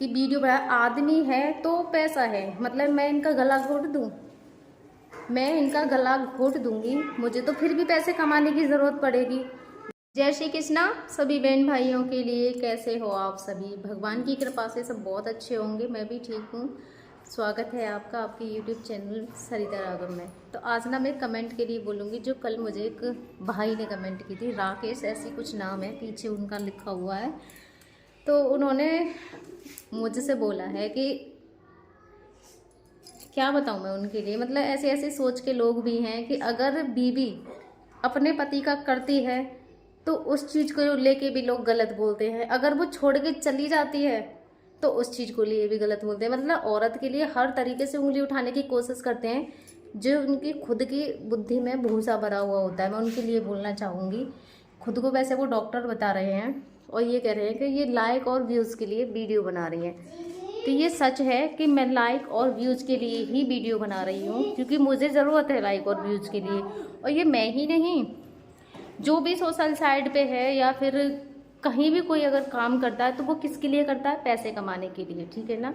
कि वीडियो बना, आदमी है तो पैसा है, मतलब मैं इनका गला घोट दूँ, मैं इनका गला घोट दूंगी, मुझे तो फिर भी पैसे कमाने की ज़रूरत पड़ेगी। जय श्री कृष्णा सभी बहन भाइयों के लिए। कैसे हो आप सभी? भगवान की कृपा से सब बहुत अच्छे होंगे, मैं भी ठीक हूँ। स्वागत है आपका आपके YouTube चैनल सरिता राघव में। तो आज ना मैं कमेंट के लिए बोलूँगी, जो कल मुझे एक भाई ने कमेंट की थी, राकेश ऐसी कुछ नाम है, पीछे उनका लिखा हुआ है। तो उन्होंने मुझसे बोला है कि क्या बताऊँ मैं उनके लिए, मतलब ऐसे ऐसे सोच के लोग भी हैं कि अगर बीवी अपने पति का करती है तो उस चीज़ को लेके भी लोग गलत बोलते हैं, अगर वो छोड़ के चली जाती है तो उस चीज़ को लिए भी गलत बोलते हैं। मतलब औरत के लिए हर तरीके से उंगली उठाने की कोशिश करते हैं, जो उनकी खुद की बुद्धि में भूसा भरा हुआ होता है। मैं उनके लिए बोलना चाहूँगी, खुद को वैसे वो डॉक्टर बता रहे हैं और ये कह रहे हैं कि ये लाइक और व्यूज़ के लिए वीडियो बना रही हैं। तो ये सच है कि मैं लाइक और व्यूज़ के लिए ही वीडियो बना रही हूँ, क्योंकि मुझे ज़रूरत है लाइक और व्यूज़ के लिए। और ये मैं ही नहीं, जो भी सोशल साइट पे है या फिर कहीं भी कोई अगर काम करता है तो वो किसके लिए करता है? पैसे कमाने के लिए, ठीक है ना।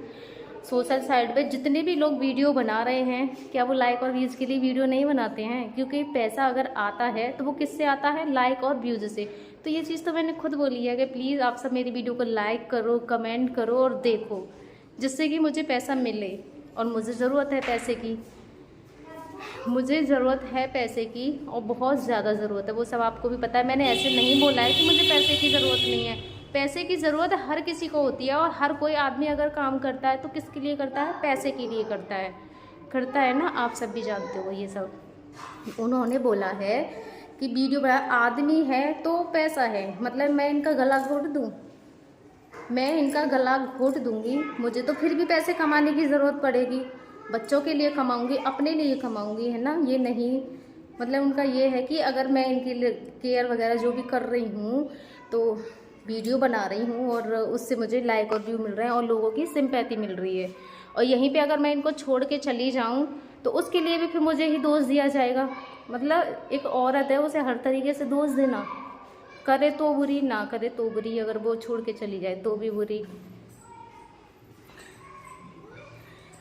सोशल साइट पे जितने भी लोग वीडियो बना रहे हैं, क्या वो लाइक और व्यूज़ के लिए वीडियो नहीं बनाते हैं? क्योंकि पैसा अगर आता है तो वो किससे आता है? लाइक और व्यूज़ से। तो ये चीज़ तो मैंने खुद बोली है कि प्लीज़ आप सब मेरी वीडियो को लाइक करो, कमेंट करो और देखो, जिससे कि मुझे पैसा मिले। और मुझे ज़रूरत है पैसे की, मुझे ज़रूरत है पैसे की, और बहुत ज़्यादा ज़रूरत है। वो सब आपको भी पता है, मैंने ऐसे नहीं बोला है कि मुझे पैसे की ज़रूरत नहीं है। पैसे की ज़रूरत हर किसी को होती है, और हर कोई आदमी अगर काम करता है तो किसके लिए करता है? पैसे के लिए करता है ना। आप सब भी जानते हो ये सब। उन्होंने बोला है कि वीडियो बना, आदमी है तो पैसा है, मतलब मैं इनका गला घोट दूँ, मैं इनका गला घोट दूंगी, मुझे तो फिर भी पैसे कमाने की ज़रूरत पड़ेगी। बच्चों के लिए कमाऊंगी, अपने लिए कमाऊंगी, है ना। ये नहीं, मतलब उनका ये है कि अगर मैं इनके लिए केयर वगैरह जो भी कर रही हूँ तो वीडियो बना रही हूँ और उससे मुझे लाइक और व्यू मिल रहे हैं और लोगों की सिंपैथी मिल रही है, और यहीं पे अगर मैं इनको छोड़ के चली जाऊँ तो उसके लिए भी फिर मुझे ही दोष दिया जाएगा। मतलब एक औरत है, उसे हर तरीके से दोष देना, करे तो बुरी, ना करे तो बुरी, अगर वो छोड़ के चली जाए तो भी बुरी।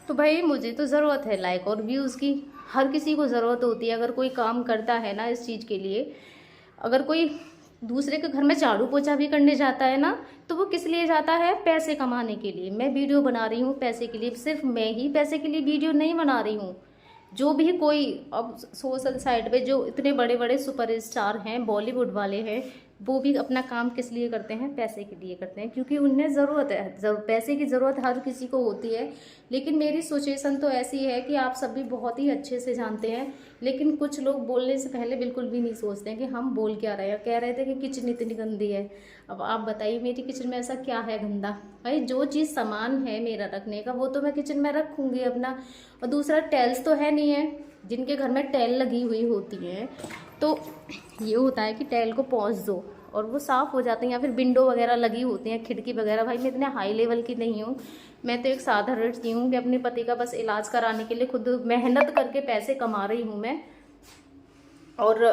तो भाई मुझे तो ज़रूरत है लाइक और व्यूज़ की, हर किसी को ज़रूरत होती है। अगर कोई काम करता है ना इस चीज़ के लिए, अगर कोई दूसरे के घर में झाड़ू पोछा भी करने जाता है ना, तो वो किस लिए जाता है? पैसे कमाने के लिए। मैं वीडियो बना रही हूँ पैसे के लिए, सिर्फ मैं ही पैसे के लिए वीडियो नहीं बना रही हूँ। जो भी कोई अब सोशल साइट पे जो इतने बड़े बड़े सुपरस्टार हैं, बॉलीवुड वाले हैं, वो भी अपना काम किस लिए करते हैं? पैसे के लिए करते हैं, क्योंकि उन्हें ज़रूरत है। पैसे की ज़रूरत हर किसी को होती है, लेकिन मेरी सिचुएशन तो ऐसी है कि आप सब भी बहुत ही अच्छे से जानते हैं, लेकिन कुछ लोग बोलने से पहले बिल्कुल भी नहीं सोचते हैं कि हम बोल क्या रहे हैं। कह रहे थे कि किचन इतनी गंदी है। अब आप बताइए मेरी किचन में ऐसा क्या है गंदा? भाई जो चीज़ सामान है मेरा रखने का वो तो मैं किचन में रखूँगी अपना। और दूसरा, टाइल्स तो है नहीं है, जिनके घर में टाइल लगी हुई होती है तो ये होता है कि टाइल को पोंछ दो और वो साफ़ हो जाते हैं, या फिर विंडो वगैरह लगी होती हैं, खिड़की वगैरह। भाई मैं इतने हाई लेवल की नहीं हूँ, मैं तो एक साधारण सी हूँ कि अपने पति का बस इलाज कराने के लिए खुद मेहनत करके पैसे कमा रही हूँ मैं, और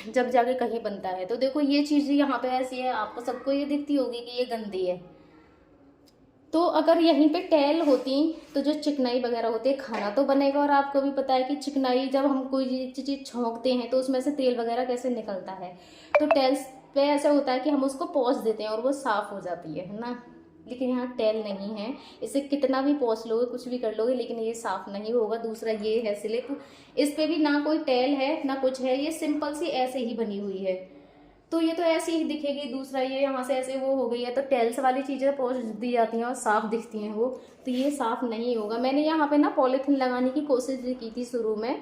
जब जाके कहीं बनता है। तो देखो ये चीज़ यहाँ पे ऐसी है, आपको सबको ये दिखती होगी कि ये गंदी है। तो अगर यहीं पे टैल होती तो जो चिकनाई वगैरह होती है, खाना तो बनेगा। और आपको भी पता है कि चिकनाई, जब हम कोई चीज़ छोंकते हैं तो उसमें से तेल वगैरह कैसे निकलता है। तो टैल्स पे ऐसा होता है कि हम उसको पोंछ देते हैं और वो साफ़ हो जाती है ना। लेकिन यहाँ टेल नहीं है, इसे कितना भी पोंछ लोगे, कुछ भी कर लोगे, लेकिन ये साफ़ नहीं होगा। दूसरा ये है स्लिप, इस पर भी ना कोई टेल है ना कुछ है, ये सिंपल सी ऐसे ही बनी हुई है, तो ये तो ऐसी ही दिखेगी। दूसरा ये यहाँ से ऐसे वो हो गई है, तो टेल्स वाली चीज़ें पोंछ दी जाती हैं और साफ़ दिखती हैं वो, तो ये साफ़ नहीं होगा। मैंने यहाँ पे ना पॉलीथीन लगाने की कोशिश की थी शुरू में,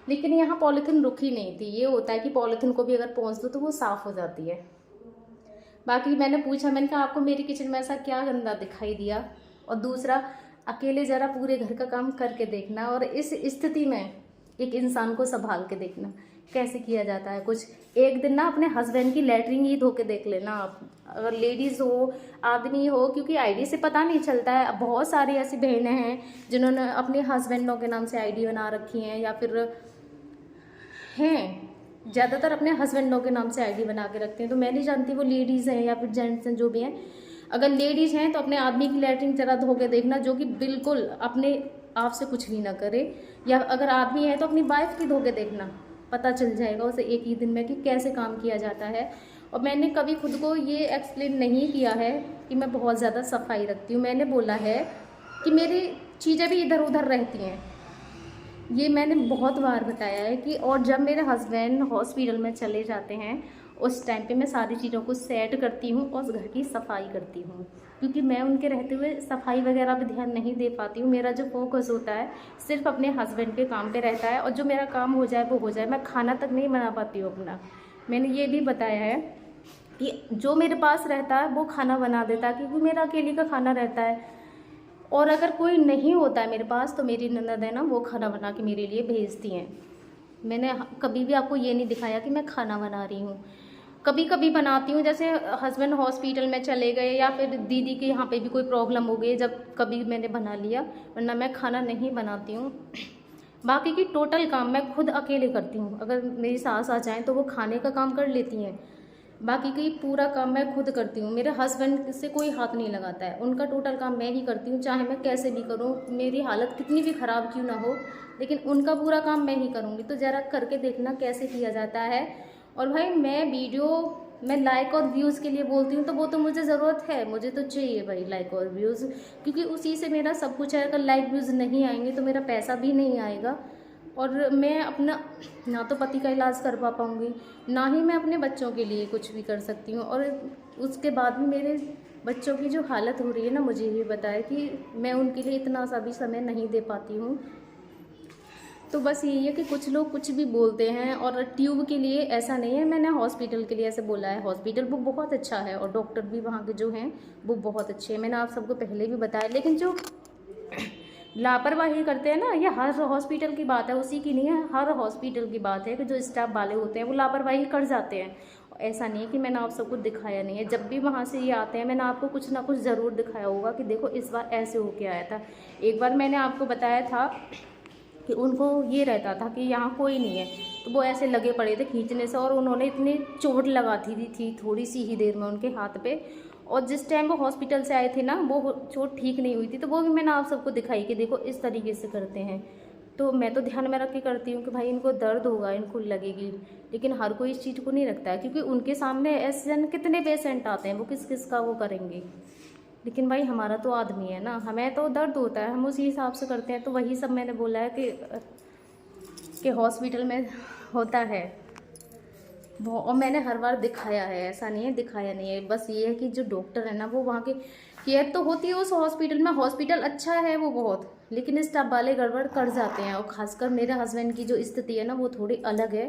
लेकिन यहाँ पॉलीथीन रुकी नहीं थी। ये होता है कि पॉलीथीन को भी अगर पोंछ दो तो वो साफ़ हो जाती है। बाकी मैंने पूछा, मैंने कहा आपको मेरी किचन में ऐसा क्या गंदा दिखाई दिया? और दूसरा, अकेले ज़रा पूरे घर का काम करके देखना, और इस स्थिति में एक इंसान को संभाल के देखना कैसे किया जाता है कुछ। एक दिन ना अपने हस्बैंड की लेटरिन ही धो के देख लेना आप, अगर लेडीज़ हो, आदमी हो, क्योंकि आईडी से पता नहीं चलता है। बहुत सारी ऐसी बहनें हैं जिन्होंने अपने हस्बैंडों के नाम से आईडी बना रखी हैं, या फिर हैं ज़्यादातर अपने हस्बैंडों के नाम से आईडी बना के रखते हैं। तो मैं नहीं जानती वो लेडीज़ हैं या फिर जेंट्स हैं जो भी हैं, अगर लेडीज़ हैं तो अपने आदमी की लैट्रिन जरा धो के देखना, जो कि बिल्कुल अपने आप से कुछ भी ना करे, या अगर आदमी है तो अपनी वाइफ की धो के देखना, पता चल जाएगा उसे एक ही दिन में कि कैसे काम किया जाता है। और मैंने कभी खुद को ये एक्सप्लेन नहीं किया है कि मैं बहुत ज़्यादा सफाई रखती हूँ। मैंने बोला है कि मेरी चीज़ें भी इधर उधर रहती हैं, ये मैंने बहुत बार बताया है कि, और जब मेरे हस्बैंड हॉस्पिटल में चले जाते हैं उस टाइम पे मैं सारी चीज़ों को सेट करती हूँ और उस घर की सफाई करती हूँ, क्योंकि मैं उनके रहते हुए सफाई वगैरह पे ध्यान नहीं दे पाती हूँ। मेरा जो फोकस होता है सिर्फ अपने हस्बैंड के काम पे रहता है, और जो मेरा काम हो जाए वो हो जाए, मैं खाना तक नहीं बना पाती हूँ अपना। मैंने ये भी बताया है कि जो मेरे पास रहता है वो खाना बना देता है, क्योंकि मेरा अकेले का खाना रहता है। और अगर कोई नहीं होता है मेरे पास तो मेरी ननद है ना, वो खाना बना के मेरे लिए भेजती हैं। मैंने कभी भी आपको ये नहीं दिखाया कि मैं खाना बना रही हूँ, कभी कभी बनाती हूँ, जैसे हस्बैंड हॉस्पिटल में चले गए या फिर दीदी के यहाँ पे भी कोई प्रॉब्लम हो गई, जब कभी मैंने बना लिया, वरना मैं खाना नहीं बनाती हूँ। बाकी की टोटल काम मैं खुद अकेले करती हूँ। अगर मेरी सास आ जाएँ तो वो खाने का काम कर लेती हैं, बाकी की पूरा काम मैं खुद करती हूँ। मेरे हस्बैंड से कोई हाथ नहीं लगाता है, उनका टोटल काम मैं ही करती हूँ, चाहे मैं कैसे भी करूँ, मेरी हालत कितनी भी ख़राब क्यों ना हो, लेकिन उनका पूरा काम मैं ही करूँगी। तो ज़रा करके देखना कैसे किया जाता है। और भाई मैं लाइक और व्यूज़ के लिए बोलती हूँ तो वो तो मुझे ज़रूरत है, मुझे तो चाहिए भाई लाइक और व्यूज़, क्योंकि उसी से मेरा सब कुछ है। अगर लाइक व्यूज़ नहीं आएंगे तो मेरा पैसा भी नहीं आएगा, और मैं अपना ना तो पति का इलाज करवा पाऊँगी, ना ही मैं अपने बच्चों के लिए कुछ भी कर सकती हूँ। और उसके बाद भी मेरे बच्चों की जो हालत हो रही है ना, मुझे ये बताया कि मैं उनके लिए इतना सा भी समय नहीं दे पाती हूँ। तो बस यही है कि कुछ लोग कुछ भी बोलते हैं, और ट्यूब के लिए ऐसा नहीं है, मैंने हॉस्पिटल के लिए ऐसे बोला है। हॉस्पिटल वो बहुत अच्छा है और डॉक्टर भी वहाँ के जो हैं वो बहुत अच्छे हैं, मैंने आप सबको पहले भी बताया। लेकिन जो लापरवाही करते हैं ना, ये हर हॉस्पिटल की बात है, उसी की नहीं है, हर हॉस्पिटल की बात है कि जो स्टाफ वाले होते हैं वो लापरवाही कर जाते हैं। ऐसा नहीं है कि मैंने आप सबको दिखाया नहीं है, जब भी वहाँ से ये आते हैं मैंने आपको कुछ ना कुछ ज़रूर दिखाया होगा कि देखो इस बार ऐसे होके आया था। एक बार मैंने आपको बताया था कि उनको ये रहता था कि यहाँ कोई नहीं है, तो वो ऐसे लगे पड़े थे खींचने से, और उन्होंने इतनी चोट लगाती थी थोड़ी सी ही देर में उनके हाथ पे। और जिस टाइम वो हॉस्पिटल से आए थे ना, वो चोट ठीक नहीं हुई थी, तो वो भी मैंने आप सबको दिखाई कि देखो इस तरीके से करते हैं। तो मैं तो ध्यान में रख के करती हूँ कि भाई इनको दर्द होगा, इनको लगेगी, लेकिन हर कोई इस चीज़ को नहीं रखता है, क्योंकि उनके सामने ऐसे कितने पेशेंट आते हैं, वो किस किस का वो करेंगे। लेकिन भाई हमारा तो आदमी है ना, हमें तो दर्द होता है, हम उसी हिसाब से करते हैं। तो वही सब मैंने बोला है कि हॉस्पिटल में होता है वो, और मैंने हर बार दिखाया है, ऐसा नहीं है दिखाया नहीं है। बस ये है कि जो डॉक्टर है ना, वो वहाँ के केयर तो होती है उस हॉस्पिटल में, हॉस्पिटल अच्छा है वो बहुत, लेकिन स्टाफ वाले गड़बड़ कर जाते हैं। और ख़ासकर मेरे हस्बैंड की जो स्थिति है ना, वो थोड़ी अलग है,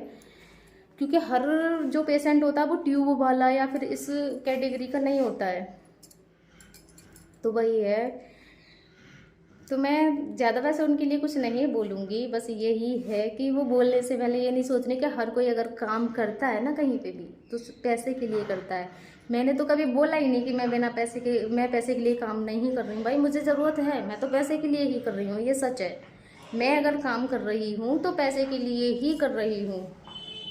क्योंकि हर जो पेशेंट होता है वो ट्यूब वाला या फिर इस कैटेगरी का नहीं होता है। तो वही है, तो मैं ज़्यादा वैसे उनके लिए कुछ नहीं बोलूँगी, बस यही है कि वो बोलने से पहले ये नहीं सोचने कि हर कोई अगर काम करता है ना कहीं पे भी तो पैसे के लिए करता है। मैंने तो कभी बोला ही नहीं कि मैं पैसे के लिए काम नहीं कर रही हूँ। भाई मुझे ज़रूरत है, मैं तो पैसे के लिए ही कर रही हूँ, ये सच है। मैं अगर काम कर रही हूँ तो पैसे के लिए ही कर रही हूँ।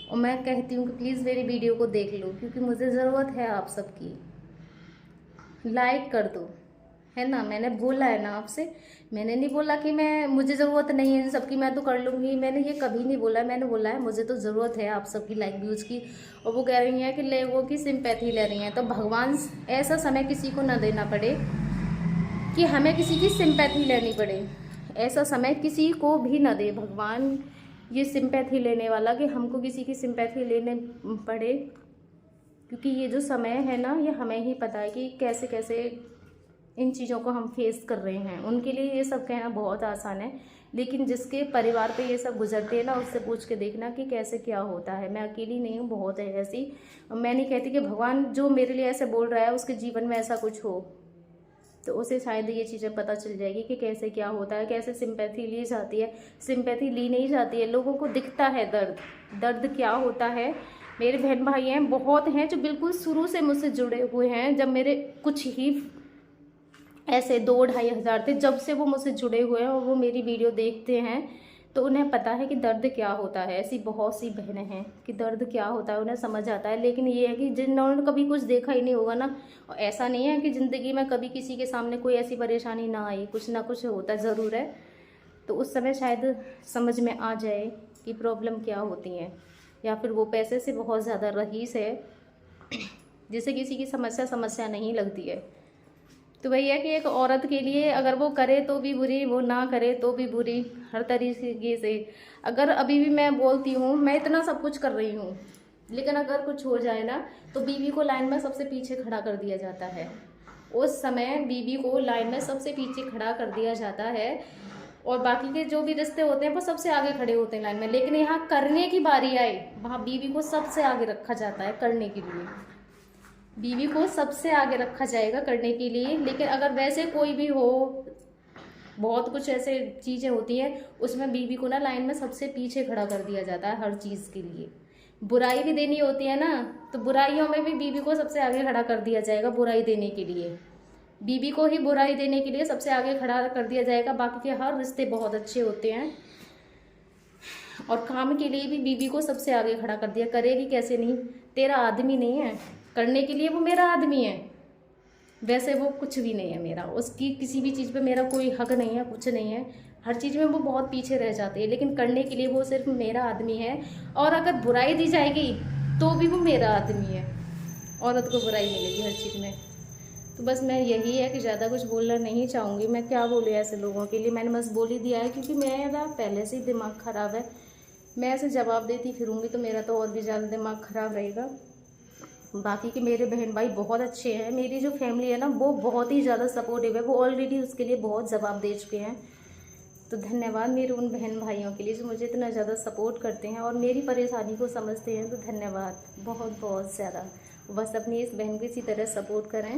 और मैं कहती हूँ कि प्लीज़ मेरी वीडियो को देख लो, क्योंकि मुझे ज़रूरत है आप सबकी, लाइक कर दो, है ना। मैंने बोला है ना आपसे, मैंने नहीं बोला कि मुझे ज़रूरत नहीं है सबकी, मैं तो कर लूँगी, मैंने ये कभी नहीं बोला। मैंने बोला है मुझे तो ज़रूरत है आप सबकी लाइक व्यूज़ की। और वो कह रही हैं कि लोगों की सिंपैथी ले रही हैं, तो भगवान ऐसा समय किसी को ना देना पड़े कि हमें किसी की सिंपैथी लेनी पड़े, ऐसा समय किसी को भी ना दे भगवान, ये सिंपैथी लेने वाला, कि हमको किसी की सिंपैथी लेने पड़े। क्योंकि ये जो समय है ना, ये हमें ही पता है कि कैसे कैसे इन चीज़ों को हम फेस कर रहे हैं। उनके लिए ये सब कहना बहुत आसान है, लेकिन जिसके परिवार पे ये सब गुजरते हैं ना, उससे पूछ के देखना कि कैसे क्या होता है। मैं अकेली नहीं हूँ, बहुत है ऐसी। मैं नहीं कहती कि भगवान जो मेरे लिए ऐसे बोल रहा है उसके जीवन में ऐसा कुछ हो, तो उसे शायद ये चीज़ें पता चल जाएगी कि कैसे क्या होता है, कैसे सिंपैथी ली जाती है। सिंपैथी ली नहीं जाती है, लोगों को दिखता है दर्द क्या होता है। मेरे बहन भाई हैं, बहुत हैं जो बिल्कुल शुरू से मुझसे जुड़े हुए हैं। जब मेरे कुछ ही ऐसे 2-2.5 हज़ार थे, जब से वो मुझसे जुड़े हुए हैं और वो मेरी वीडियो देखते हैं, तो उन्हें पता है कि दर्द क्या होता है। ऐसी बहुत सी बहनें हैं कि दर्द क्या होता है उन्हें समझ आता है, लेकिन ये है कि जिन्होंने कभी कुछ देखा ही नहीं होगा ना, और ऐसा नहीं है कि ज़िंदगी में कभी किसी के सामने कोई ऐसी परेशानी ना आई, कुछ ना कुछ होता ज़रूर है। तो उस समय शायद समझ में आ जाए कि प्रॉब्लम क्या होती हैं, या फिर वो पैसे से बहुत ज़्यादा रईस है जिसे किसी की समस्या नहीं लगती है। तो वही है कि एक औरत के लिए अगर वो करे तो भी बुरी, वो ना करे तो भी बुरी, हर तरीके से। अगर अभी भी मैं बोलती हूँ, मैं इतना सब कुछ कर रही हूँ, लेकिन अगर कुछ हो जाए ना तो बीवी को लाइन में सबसे पीछे खड़ा कर दिया जाता है। उस समय बीवी को लाइन में सबसे पीछे खड़ा कर दिया जाता है, और बाकी के जो भी रिश्ते होते हैं वो सबसे आगे खड़े होते हैं लाइन में। लेकिन यहाँ करने की बारी आए, वहाँ बीवी को सबसे आगे रखा जाता है करने के लिए। बीवी को सबसे आगे रखा जाएगा करने के लिए। लेकिन अगर वैसे कोई भी हो, बहुत कुछ ऐसे चीज़ें होती हैं उसमें बीवी को ना लाइन में सबसे पीछे खड़ा कर दिया जाता है हर चीज़ के लिए। बुराई भी देनी होती है ना, तो बुराइयों में भी बीवी को सबसे आगे खड़ा कर दिया जाएगा। बुराई देने के लिए बीवी को ही बुराई देने के लिए सबसे आगे खड़ा कर दिया जाएगा। बाकी के हर रिश्ते बहुत अच्छे होते हैं, और काम के लिए भी बीवी को सबसे आगे खड़ा कर दिया। करेगी कैसे नहीं, तेरा आदमी नहीं है, करने के लिए वो मेरा आदमी है, वैसे वो कुछ भी नहीं है मेरा, उसकी किसी भी चीज़ पे मेरा कोई हक नहीं है, कुछ नहीं है। हर चीज़ में वो बहुत पीछे रह जाती है, लेकिन करने के लिए वो सिर्फ मेरा आदमी है। और अगर बुराई दी जाएगी तो भी वो मेरा आदमी है, औरत को बुराई मिलेगी हर चीज़ में। तो बस मैं यही है कि ज़्यादा कुछ बोलना नहीं चाहूँगी। मैं क्या बोलूँ ऐसे लोगों के लिए, मैंने बस बोल ही दिया है, क्योंकि मेरा पहले से ही दिमाग ख़राब है। मैं ऐसे जवाब देती फिरूँगी तो मेरा तो और भी ज़्यादा दिमाग ख़राब रहेगा। बाकी के मेरे बहन भाई बहुत अच्छे हैं, मेरी जो फैमिली है ना वो बहुत ही ज़्यादा सपोर्टिव है, वो ऑलरेडी उसके लिए बहुत जवाब दे चुके हैं। तो धन्यवाद मेरे उन बहन भाइयों के लिए जो मुझे इतना ज़्यादा सपोर्ट करते हैं और मेरी परेशानी को समझते हैं। तो धन्यवाद बहुत बहुत ज़्यादा। बस अपनी इस बहन को इसी तरह सपोर्ट करें।